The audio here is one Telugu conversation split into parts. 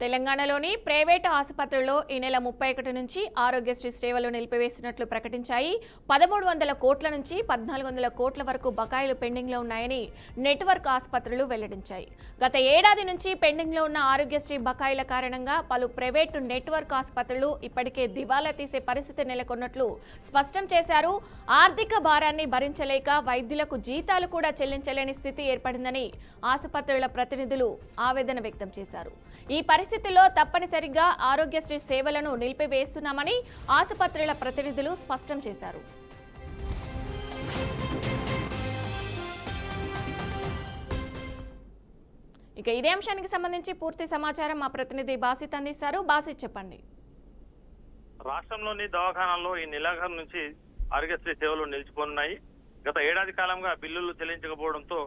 తెలంగాణలోని ప్రైవేటు ఆసుపత్రుల్లో ఈ నెల 31 నుంచి ఆరోగ్యశ్రీ సేవలు నిలిపివేసినట్లు ప్రకటించాయి. 1300 కోట్ల నుంచి 1400 కోట్ల వరకు బకాయిలు పెండింగ్లో ఉన్నాయని నెట్వర్క్ ఆసుపత్రులు వెల్లడించాయి. గత ఏడాది నుంచి పెండింగ్లో ఉన్న ఆరోగ్యశ్రీ బకాయిల కారణంగా పలు ప్రైవేటు నెట్వర్క్ ఆసుపత్రులు ఇప్పటికే దివాలా తీసే పరిస్థితి నెలకొన్నట్లు స్పష్టం చేశారు. ఆర్థిక భారాన్ని భరించలేక వైద్యులకు జీతాలు కూడా చెల్లించలేని స్థితి ఏర్పడిందని ఆసుపత్రుల ప్రతినిధులు ఆవేదన వ్యక్తం చేశారు. ఈ పరిస్థితుల్లో తప్పనిసరిగా ఆరోగ్యశ్రీ సేవలను నిలిపివేస్తున్నామని ఆసుపత్రుల ప్రతినిధులు స్పష్టం చేశారు. ఇక ఇదే అంశానికి సంబంధించి పూర్తి సమాచారం మా ప్రతినిధి బాసిత్ అందిస్తారు. బాసిత్, చెప్పండి. రాష్ట్రంలోని దవాఖానాల్లో ఈ నెలాఖరు నుంచి ఆరోగ్యశ్రీ సేవలు నిలిచిపోనున్నాయి. గత ఏడాది కాలంగా బిల్లులు చెల్లించకపోవడంతో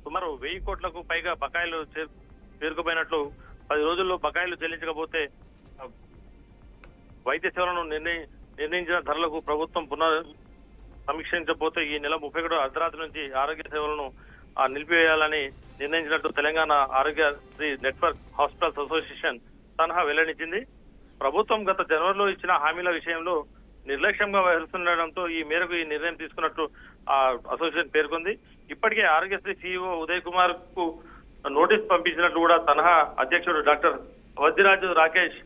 సుమారు 1000 కోట్లకు పైగా బకాయిలు పేరుకుపోయినట్లు, 10 రోజుల్లో బకాయిలు చెల్లించకపోతే వైద్య సేవలను నిర్ణయించిన ధరలకు ప్రభుత్వం సమీక్షించకపోతే ఈ నెల 31 అర్ధరాత్రి నుంచి ఆరోగ్య సేవలను నిలిపివేయాలని నిర్ణయించినట్టు Telangana Aarogyasri network hospitals association తనహా వెల్లడించింది. ప్రభుత్వం గత జనవరిలో ఇచ్చిన హామీల విషయంలో నిర్లక్ష్యంగా వ్యవహరిస్తుండటంతో ఈ మేరకు ఈ నిర్ణయం తీసుకున్నట్టు అసోసియేషన్ పేర్కొంది. ఇప్పటికే ఆరోగ్యశ్రీ సీఈఓ ఉదయ్ కుమార్ కు నోటీస్ పంపించినట్లు కూడా తనహా అధ్యక్షుడు డాక్టర్ వజ్రాజు రాకేష్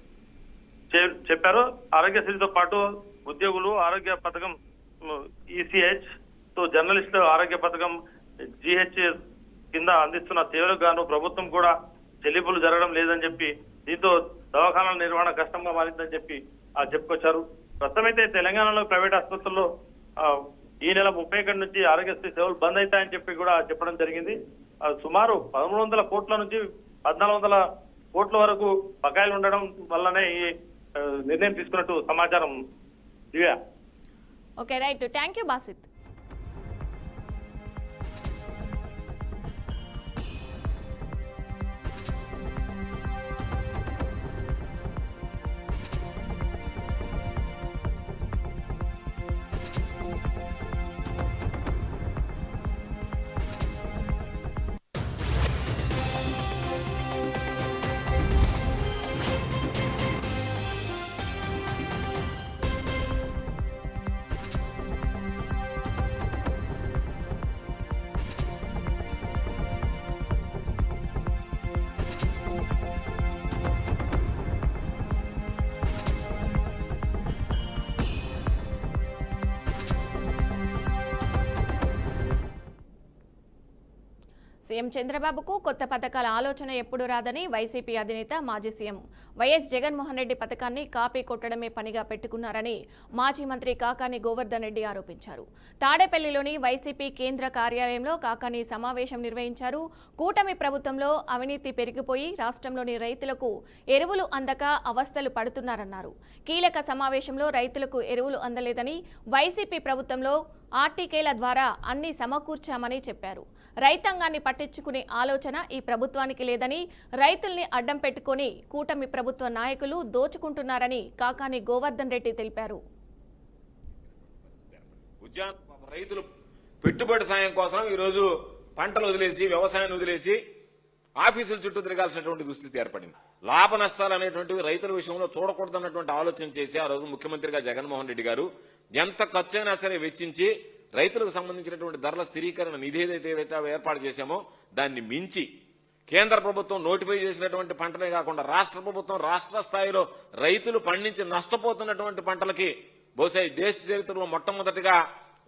చెప్పారు. ఆరోగ్యశ్రీతో పాటు ఉద్యోగులు ఆరోగ్య పథకం ఈసీహెచ్ తో జర్నలిస్టులు ఆరోగ్య పథకం జీహెచ్ కింద అందిస్తున్న సేవలకు గాను ప్రభుత్వం కూడా చెల్లింపులు జరగడం లేదని చెప్పి, దీంతో దవాఖానాల నిర్వహణ కష్టంగా మారిందని చెప్పి చెప్పుకొచ్చారు. ప్రస్తుతమైతే తెలంగాణలో ప్రైవేట్ ఆసుపత్రుల్లో ఈ నెల 31 నుంచి ఆరోగ్యశ్రీ సేవలు బంద్ అవుతాయని చెప్పి కూడా చెప్పడం జరిగింది. సుమారు 1300 కోట్ల నుంచి 1400 కోట్ల వరకు బకాయిలు ఉండడం వల్లనే ఈ నిర్ణయం తీసుకున్నట్టు సమాచారం. Divya. Okay, right. Thank you Basith. CM చంద్రబాబుకు కొత్త పథకాల ఆలోచన ఎప్పుడు రాదని వైసీపీ అధినేత మాజీ సీఎం వైఎస్ జగన్మోహన్ రెడ్డి పథకాన్ని కాపీ కొట్టడమే పనిగా పెట్టుకున్నారని మాజీ మంత్రి కాకాని గోవర్ధన్ రెడ్డి ఆరోపించారు. తాడేపల్లిలోని వైసీపీ కేంద్ర కార్యాలయంలో కాకాని సమావేశం నిర్వహించారు. కూటమి ప్రభుత్వంలో అవినీతి పెరిగిపోయి రాష్ట్రంలోని రైతులకు ఎరువులు అందక అవస్థలు పడుతున్నారన్నారు. కీలక సమావేశంలో రైతులకు ఎరువులు అందలేదని, వైసీపీ ప్రభుత్వంలో ఆర్టీకేల ద్వారా అన్ని సమకూర్చామని చెప్పారు. రైతాంగాన్ని పట్టించుకునే ఆలోచన ఈ ప్రభుత్వానికి లేదని, రైతుల్ని అడ్డం పెట్టుకుని కూటమి ప్రభుత్వ నాయకులు దోచుకుంటున్నారని కాకాని గోవర్ధన్ రెడ్డి తెలిపారు. రైతులు పెట్టుబడి సాయం కోసం ఈ రోజు పంటలు వదిలేసి, వ్యవసాయాన్ని వదిలేసి ఆఫీసుల చుట్టూ తిరగాల్సినటువంటి దుస్థితి ఏర్పడింది. లాభ నష్టాలు అనేటువంటివి రైతుల విషయంలో చూడకూడదన్నటువంటి ఆలోచన చేసి ఆ రోజు ముఖ్యమంత్రిగా జగన్మోహన్ రెడ్డి గారు ఎంత ఖర్చైనా సరే వెచ్చించి రైతులకు సంబంధించినటువంటి ధరల స్థిరీకరణ నిధి ఏదైతే ఏర్పాటు చేశామో దాన్ని మించి కేంద్ర ప్రభుత్వం నోటిఫై చేసినటువంటి పంటలే కాకుండా రాష్ట్ర ప్రభుత్వం రాష్ట్ర స్థాయిలో రైతులు పండించి నష్టపోతున్నటువంటి పంటలకి బహుశా దేశ చరిత్రలో మొట్టమొదటిగా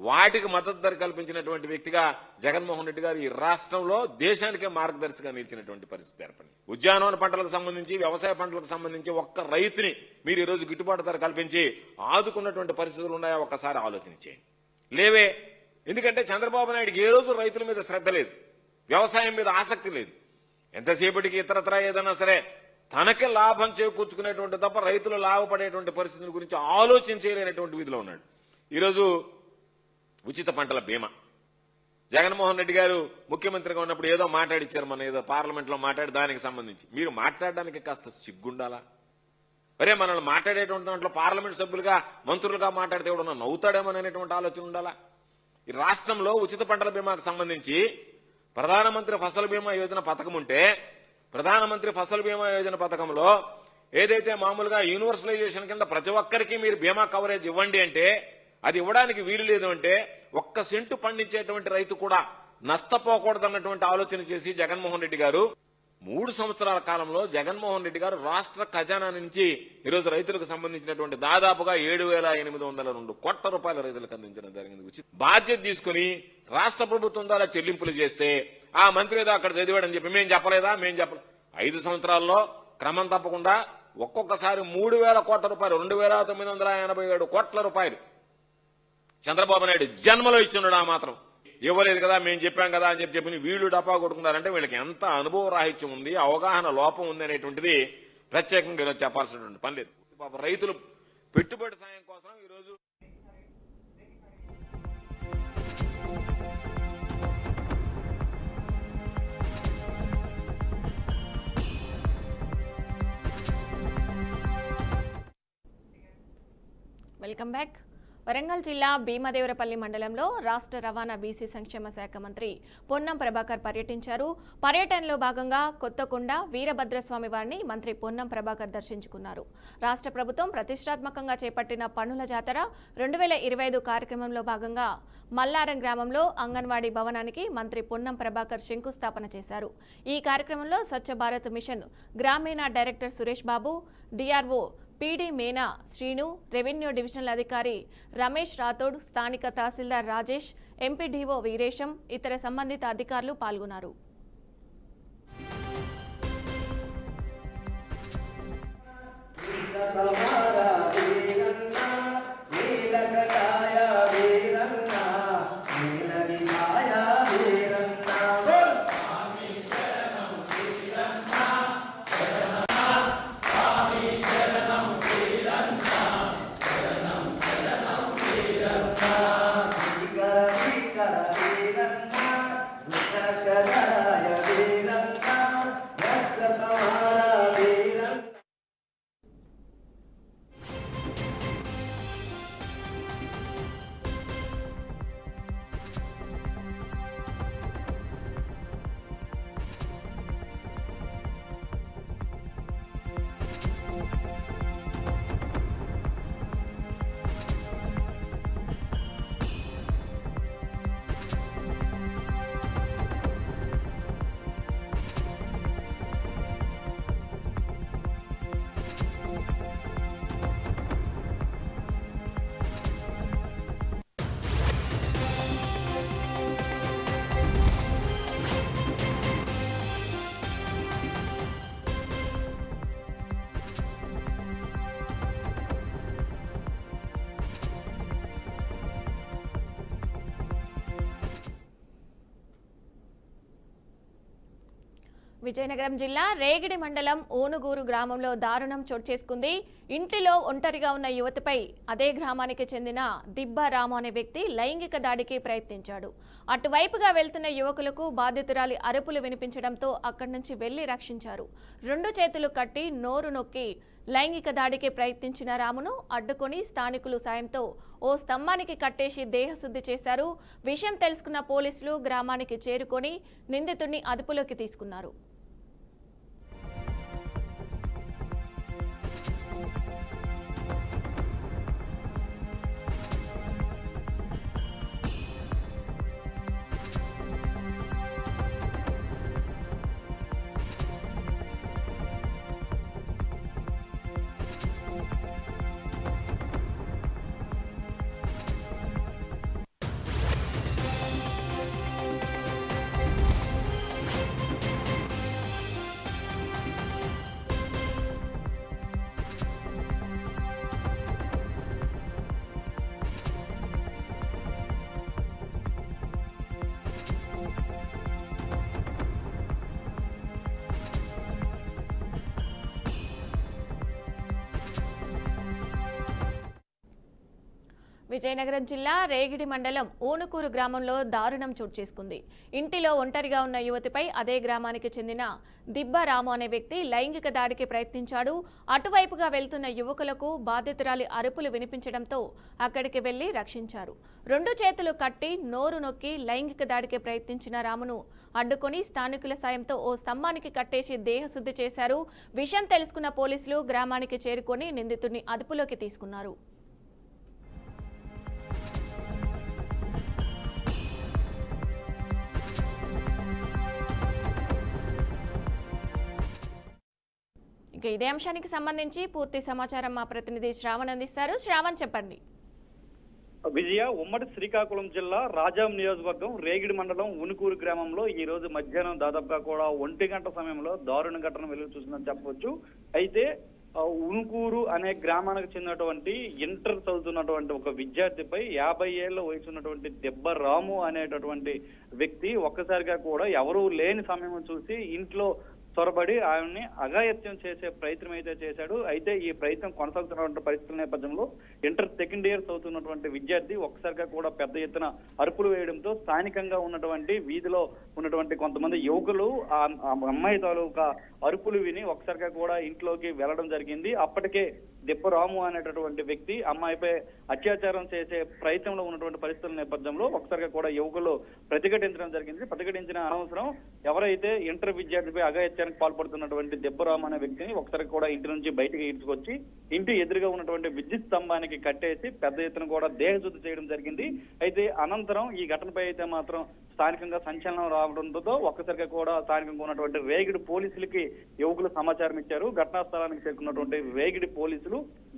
వాటికి మద్దతు ధర కల్పించినటువంటి వ్యక్తిగా జగన్మోహన్ రెడ్డి గారు ఈ రాష్ట్రంలో దేశానికే మార్గదర్శిగా నిలిచినటువంటి పరిస్థితి ఏర్పడింది. ఉద్యానవన పంటలకు సంబంధించి, వ్యవసాయ పంటలకు సంబంధించి ఒక్క రైతుని మీరు ఈ రోజు గిట్టుబాటు ధర కల్పించి ఆదుకున్నటువంటి పరిస్థితులు ఉన్నాయో ఒక్కసారి ఆలోచించేయండి. లేవే. ఎందుకంటే చంద్రబాబు నాయుడికి ఏ రోజు రైతుల మీద శ్రద్ధ లేదు, వ్యవసాయం మీద ఆసక్తి లేదు. ఎంతసేపటికి ఇతరత్రా ఏదన్నా సరే తనకే లాభం చేకూర్చుకునేటువంటి తప్ప రైతులు లాభపడేటువంటి పరిస్థితుల గురించి ఆలోచించలేనటువంటి విధిలో ఉన్నాడు. ఈరోజు ఉచిత పంటల బీమా జగన్మోహన్ రెడ్డి గారు ముఖ్యమంత్రిగా ఉన్నప్పుడు ఏదో మాట్లాడిచ్చారు, మన ఏదో పార్లమెంట్ లో మాట్లాడి దానికి సంబంధించి. మీరు మాట్లాడడానికి కాస్త సిగ్గుండాలా? అరే మనల్ని మాట్లాడేటువంటి దాంట్లో పార్లమెంట్ సభ్యులుగా, మంత్రులుగా మాట్లాడితే ఎవడన్నా నవ్వుతాడేమోననేటువంటి ఆలోచన ఉండాలా? ఈ రాష్ట్రంలో ఉచిత పంటల బీమాకు సంబంధించి ప్రధానమంత్రి ఫసల్ బీమా యోజన పథకం ఉంటే ప్రధానమంత్రి ఫసల్ బీమా యోజన పథకంలో ఏదైతే మామూలుగా యూనివర్సలైజేషన్ కింద ప్రతి ఒక్కరికి మీరు బీమా కవరేజ్ ఇవ్వండి అంటే అది ఇవ్వడానికి వీలు లేదు అంటే 1 సెంటు పండించేటువంటి రైతు కూడా నష్టపోకూడదన్నటువంటి ఆలోచన చేసి జగన్మోహన్ రెడ్డి గారు 3 సంవత్సరాల కాలంలో జగన్మోహన్ రెడ్డి గారు రాష్ట్ర ఖజానా నుంచి ఈరోజు రైతులకు సంబంధించినటువంటి దాదాపుగా 7,802 కోట్ల రూపాయల రైతులకు అందించడం జరిగింది. బాధ్యత తీసుకుని రాష్ట్ర ప్రభుత్వం ద్వారా చెల్లింపులు చేస్తే ఆ మంత్రి ఏదో అక్కడ చదివాడని చెప్పి మేము చెప్పలేదా? 5 సంవత్సరాల్లో క్రమం తప్పకుండా ఒక్కొక్కసారి 3,000 కోట్ల రూపాయలు 2,987 కోట్ల రూపాయలు చంద్రబాబు నాయుడు జన్మలో ఇచ్చున్నాడు. ఆ మాత్రం ఇవ్వలేదు కదా, మేము చెప్పాం కదా అని చెప్పి వీళ్ళు డపా కొట్టుకున్నారంటే వీళ్ళకి ఎంత అనుభవ రాహిత్యం ఉంది, అవగాహన లోపం ఉంది అనేటువంటిది ప్రత్యేకంగా ఈరోజు చెప్పాల్సినటువంటి పని లేదు. పాప రైతులు పెట్టుబడి సాయం కోసం ఈరోజు వెల్కమ్ బ్యాక్. వరంగల్ జిల్లా భీమదేవరపల్లి మండలంలో రాష్ట్ర రవాణా బీసీ సంక్షేమ శాఖ మంత్రి పొన్నం ప్రభాకర్ పర్యటించారు. పర్యటనలో భాగంగా కొత్తకొండ వీరభద్రస్వామి వారిని మంత్రి పొన్నం ప్రభాకర్ దర్శించుకున్నారు. రాష్ట్ర ప్రభుత్వం ప్రతిష్టాత్మకంగా చేపట్టిన పన్నుల జాతర 2025 కార్యక్రమంలో భాగంగా మల్లారం గ్రామంలో అంగన్వాడీ భవనానికి మంత్రి పొన్నం ప్రభాకర్ శంకుస్థాపన చేశారు. ఈ కార్యక్రమంలో స్వచ్ఛ భారత్ మిషన్ గ్రామీణ director Suresh Babu, DRO PD మేనా శ్రీను, రెవెన్యూ డివిజనల్ అధికారి రమేష్ రాథోడ్, స్థానిక తహసీల్దార్ రాజేష్, ఎంపీడీఓ వీరేశం, ఇతర సంబంధిత అధికారులు పాల్గొన్నారు. విజయనగరం జిల్లా రేగిడి మండలం ఓనుగూరు గ్రామంలో దారుణం చోటు చేసుకుంది. ఇంటిలో ఒంటరిగా ఉన్న యువతిపై అదే గ్రామానికి చెందిన దిబ్బ రాము అనే వ్యక్తి లైంగిక దాడికి ప్రయత్నించాడు. అటువైపుగా వెళ్తున్న యువకులకు బాధితురాలి అరుపులు వినిపించడంతో అక్కడి నుంచి వెళ్లి రక్షించారు. 2 చేతులు కట్టి నోరు నొక్కి లైంగిక దాడికి ప్రయత్నించిన రామును అడ్డుకొని స్థానికులు సాయంతో ఓ స్తంభానికి కట్టేసి దేహశుద్ధి చేశారు. విషయం తెలుసుకున్న పోలీసులు గ్రామానికి చేరుకొని నిందితుడిని అదుపులోకి తీసుకున్నారు. విజయనగరం జిల్లా రేగిడి మండలం ఊనుకూరు గ్రామంలో దారుణం చోటు చేసుకుంది. ఇంటిలో ఒంటరిగా ఉన్న యువతిపై అదే గ్రామానికి చెందిన దిబ్బ రాము అనే వ్యక్తి లైంగిక దాడికి ప్రయత్నించాడు. అటువైపుగా వెళ్తున్న యువకులకు బాధితురాలి అరుపులు వినిపించడంతో అక్కడికి వెళ్లి రక్షించారు. 2 చేతులు కట్టి నోరు నొక్కి లైంగిక దాడికి ప్రయత్నించిన రామును అడ్డుకొని స్థానికుల సాయంతో ఓ స్తంభానికి కట్టేసి దేహశుద్ధి చేశారు. విషయం తెలుసుకున్న పోలీసులు గ్రామానికి చేరుకొని నిందితుడిని అదుపులోకి తీసుకున్నారు. ఇదే అంశానికి సంబంధించి పూర్తి సమాచారం మా ప్రతినిధి శ్రావణ్ అందిస్తారు. శ్రావణ్, చెప్పండి. విజయ, ఉమ్మడి శ్రీకాకుళం జిల్లా రాజాం నియోజకవర్గం రేగిడి మండలం ఉనుకూరు గ్రామంలో ఈ రోజు మధ్యాహ్నం దాదాపుగా కూడా 1 గంట సమయంలో దారుణ ఘటన వెలుగు చూసిందని చెప్పవచ్చు. అయితే ఉనుకూరు అనే గ్రామానికి చెందినటువంటి ఇంటర్ చదువుతున్నటువంటి ఒక విద్యార్థిపై 50 ఏళ్ల వయసు ఉన్నటువంటి దెబ్బ రాము అనేటటువంటి వ్యక్తి ఒక్కసారిగా కూడా ఎవరూ లేని సమయం చూసి ఇంట్లో చొరబడి ఆయన్ని అఘాయత్యం చేసే ప్రయత్నం అయితే చేశాడు. అయితే ఈ ప్రయత్నం కొనసాగుతున్నటువంటి పరిస్థితుల నేపథ్యంలో ఇంటర్ సెకండ్ ఇయర్ చదువుతున్నటువంటి విద్యార్థి ఒక్కసారిగా కూడా పెద్ద ఎత్తున అరుపులు వేయడంతో స్థానికంగా ఉన్నటువంటి వీధిలో ఉన్నటువంటి కొంతమంది యువకులు ఆ అమ్మాయి తాలూకా అరుపులు విని ఒక్కసారిగా కూడా ఇంట్లోకి వెళ్లడం జరిగింది. అప్పటికే దిప్పరాము అనేటటువంటి వ్యక్తి అమ్మాయిపై అత్యాచారం చేసే ప్రయత్నంలో ఉన్నటువంటి పరిస్థితుల నేపథ్యంలో ఒకసారిగా కూడా యువకులు ప్రతిఘటించడం జరిగింది. ప్రతిఘటించిన అనవసరం ఎవరైతే ఇంటర్ విద్యార్థిపై అఘాయిత్యానికి పాల్పడుతున్నటువంటి దిప్పరాము అనే వ్యక్తిని ఒకసారి కూడా ఇంటి నుంచి బయటకు ఈడ్చుకొచ్చి ఇంటి ఎదురుగా ఉన్నటువంటి విద్యుత్ స్తంభానికి కట్టేసి పెద్ద ఎత్తున కూడా దేహశుద్ధి చేయడం జరిగింది. అయితే అనంతరం ఈ ఘటనపై అయితే మాత్రం స్థానికంగా సంచలనం రావడంతో ఒక్కసారిగా కూడా స్థానికంగా ఉన్నటువంటి రేగిడి పోలీసులకి యువకులు సమాచారం ఇచ్చారు. ఘటనా స్థలానికి చేరుకున్నటువంటి రేగిడి పోలీసులు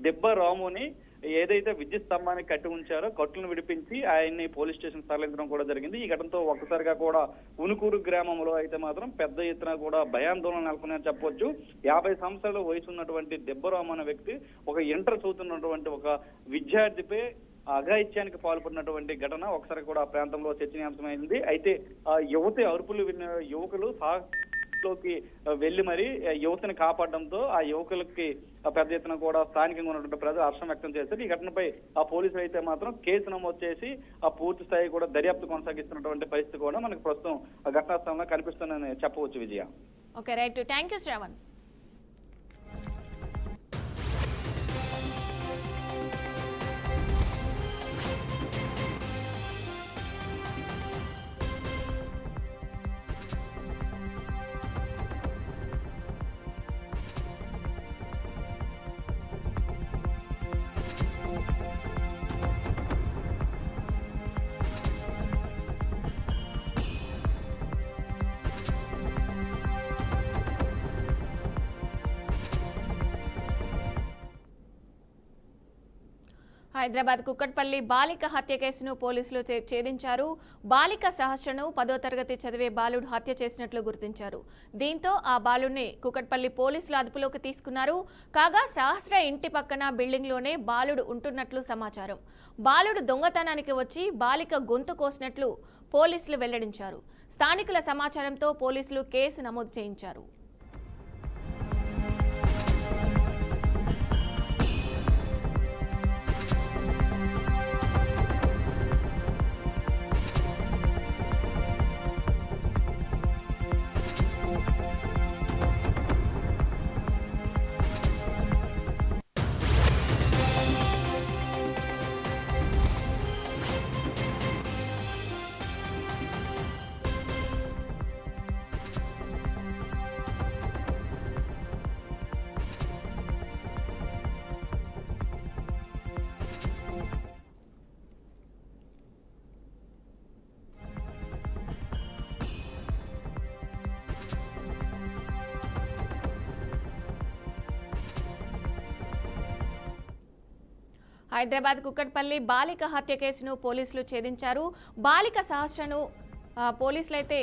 దెబ్బ రాముని ఏదైతే విద్యుత్ స్తంభానికి కట్టి ఉంచారో కట్టులను విడిపించి ఆయన్ని పోలీస్ స్టేషన్ తరలించడం కూడా జరిగింది. ఈ ఘటనతో ఒక్కసారిగా కూడా ఉనుకూరు గ్రామంలో అయితే మాత్రం పెద్ద ఎత్తున కూడా భయాందోళన నెలకొందని చెప్పొచ్చు. 50 సంవత్సరాల వయసు ఉన్నటువంటి దెబ్బరాము అనే వ్యక్తి ఒక ఇంటర్ చదువుతున్నటువంటి ఒక విద్యార్థిపై అఘాయిత్యానికి పాల్పడినటువంటి ఘటన ఒకసారి కూడా ఆ ప్రాంతంలో చర్చనీయాంశమైంది. అయితే ఆ యువతి అరుపులు విన్న యువకులు లోకి వెళ్లి మరి యువతిని కాపాడడంతో ఆ యువకులకి పెద్ద ఎత్తున కూడా స్థానికంగా ఉన్నటువంటి ప్రజలు హర్షం వ్యక్తం చేశారు. ఈ ఘటనపై ఆ పోలీసులు అయితే మాత్రం కేసు నమోదు చేసి ఆ పూర్తి స్థాయి కూడా దర్యాప్తు కొనసాగిస్తున్నటువంటి పరిస్థితి కూడా మనకు ప్రస్తుతం ఆ ఘటనా స్థలంలో కనిపిస్తుందని చెప్పవచ్చు. Vijaya. Okay, right. Thank you Shravan. Hyderabad Kukatpally బాలిక హత్య కేసును పోలీసులు ఛేదించారు. బాలిక సహస్రను 10వ తరగతి చదివే బాలుడు హత్య చేసినట్లు గుర్తించారు. దీంతో ఆ బాలుడిని కుక్కట్పల్లి పోలీసులు అదుపులోకి తీసుకున్నారు. కాగా సహస్ర ఇంటి పక్కన బిల్డింగ్లోనే బాలుడు ఉంటున్నట్లు సమాచారం. బాలుడు దొంగతనానికి వచ్చి బాలిక గొంతు కోసినట్లు పోలీసులు వెల్లడించారు. స్థానికుల సమాచారంతో పోలీసులు కేసు నమోదు చేయించారు. హైదరాబాద్ కుక్కట్పల్లి బాలిక హత్య కేసును పోలీసులు ఛేదించారు. బాలిక సహస్రను పోలీసులైతే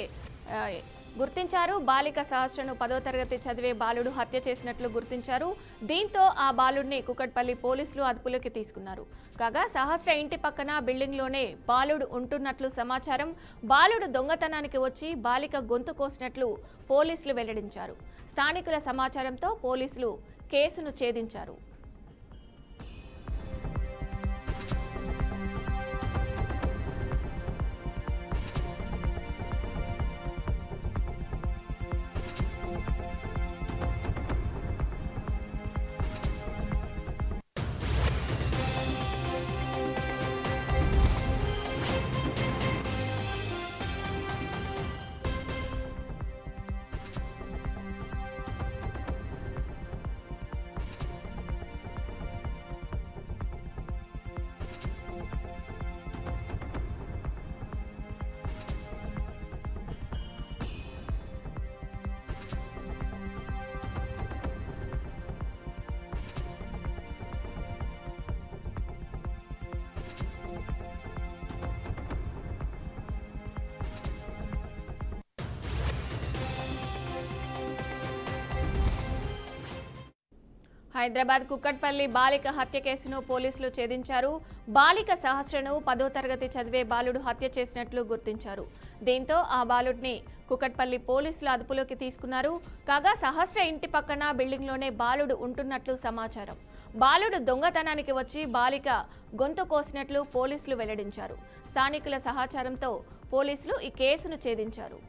గుర్తించారు. బాలిక సహస్రను 10వ తరగతి చదివే బాలుడు హత్య చేసినట్లు గుర్తించారు. దీంతో ఆ బాలుడిని కుక్కట్పల్లి పోలీసులు అదుపులోకి తీసుకున్నారు. కాగా సహస్ర ఇంటి పక్కన బిల్డింగ్లోనే బాలుడు ఉంటున్నట్లు సమాచారం. బాలుడు దొంగతనానికి వచ్చి బాలిక గొంతు కోసినట్లు పోలీసులు వెల్లడించారు. స్థానికుల సమాచారంతో పోలీసులు కేసును ఛేదించారు. హైదరాబాద్ కుక్కట్పల్లి బాలిక హత్య కేసును పోలీసులు ఛేదించారు. బాలిక సహస్రను 10వ తరగతి చదివే బాలుడు హత్య చేసినట్లు గుర్తించారు. దీంతో ఆ బాలుడిని కుక్కట్పల్లి పోలీసులు అదుపులోకి తీసుకున్నారు. కాగా సహస్ర ఇంటి పక్కన బిల్డింగ్లోనే బాలుడు ఉంటున్నట్లు సమాచారం. బాలుడు దొంగతనానికి వచ్చి బాలిక గొంతు కోసినట్లు పోలీసులు వెల్లడించారు. స్థానికుల సహకారంతో పోలీసులు ఈ కేసును ఛేదించారు.